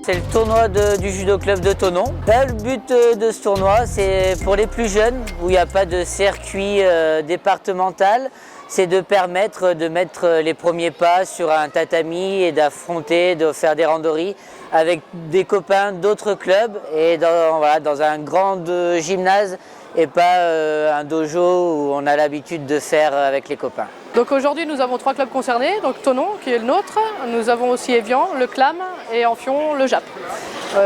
C'est le tournoi du judo club de Thonon. Là, le but de ce tournoi, c'est pour les plus jeunes, où il n'y a pas de circuit départemental, c'est de permettre de mettre les premiers pas sur un tatami et d'affronter, de faire des randonnées avec des copains d'autres clubs et dans un grand gymnase et pas un dojo où on a l'habitude de faire avec les copains. Donc aujourd'hui nous avons 3 clubs concernés, donc Thonon qui est le nôtre, nous avons aussi Évian, le CLAM et Amphion, le JAP.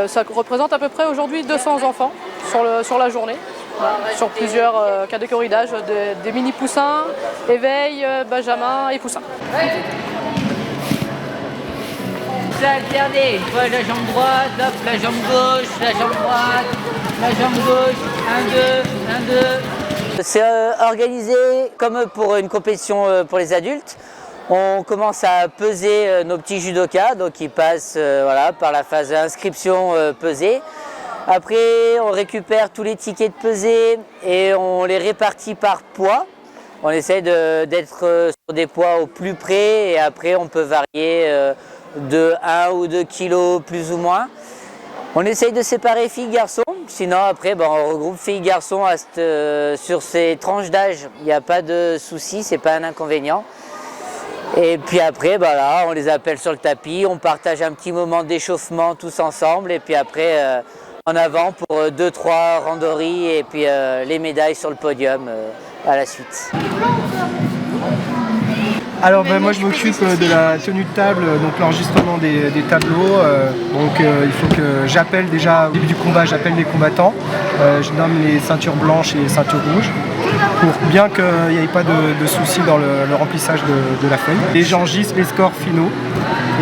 Ça représente à peu près aujourd'hui 200 enfants sur la journée, sur plusieurs catégories d'âge, des mini-poussins, éveil, benjamin et poussins. Alternez, une fois la jambe droite, hop, la jambe gauche, la jambe droite, la jambe gauche, 1, 2, 1, 2. C'est organisé comme pour une compétition pour les adultes. On commence à peser nos petits judokas, donc ils passent par la phase inscription pesée. Après, on récupère tous les tickets de pesée et on les répartit par poids. On essaie d'être sur des poids au plus près et après on peut varier de 1 ou 2 kilos plus ou moins. On essaye de séparer filles-garçons, sinon après on regroupe filles-garçons sur ces tranches d'âge. Il n'y a pas de souci, c'est pas un inconvénient. Et puis après, on les appelle sur le tapis, on partage un petit moment d'échauffement tous ensemble et puis après en avant pour 2-3 randonnées et puis les médailles sur le podium à la suite. Alors moi je m'occupe de la tenue de table, donc l'enregistrement des tableaux. Il faut que j'appelle déjà au début du combat, j'appelle les combattants. Je nomme les ceintures blanches et les ceintures rouges pour bien qu'il n'y ait pas de soucis dans le remplissage de la feuille. Et j'enregistre les scores finaux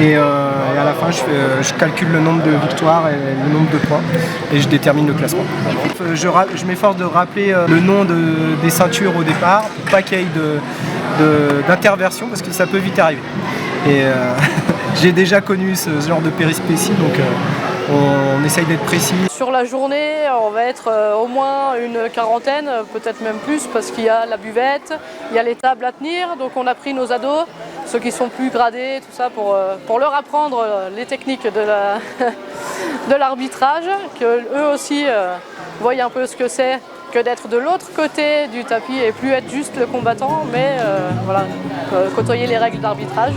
et à la fin je calcule le nombre de victoires et le nombre de points et je détermine le classement. Je m'efforce de rappeler le nom des ceintures au départ pour pas qu'il y ait d'interversion parce que ça peut vite arriver. Et j'ai déjà connu ce genre de périspéties, donc on essaye d'être précis. Sur la journée, on va être au moins une quarantaine, peut-être même plus, parce qu'il y a la buvette, il y a les tables à tenir, donc on a pris nos ados, ceux qui sont plus gradés, tout ça, pour leur apprendre les techniques de l'arbitrage, qu'eux aussi voient un peu ce que c'est que d'être de l'autre côté du tapis et plus être juste le combattant, mais côtoyer les règles d'arbitrage.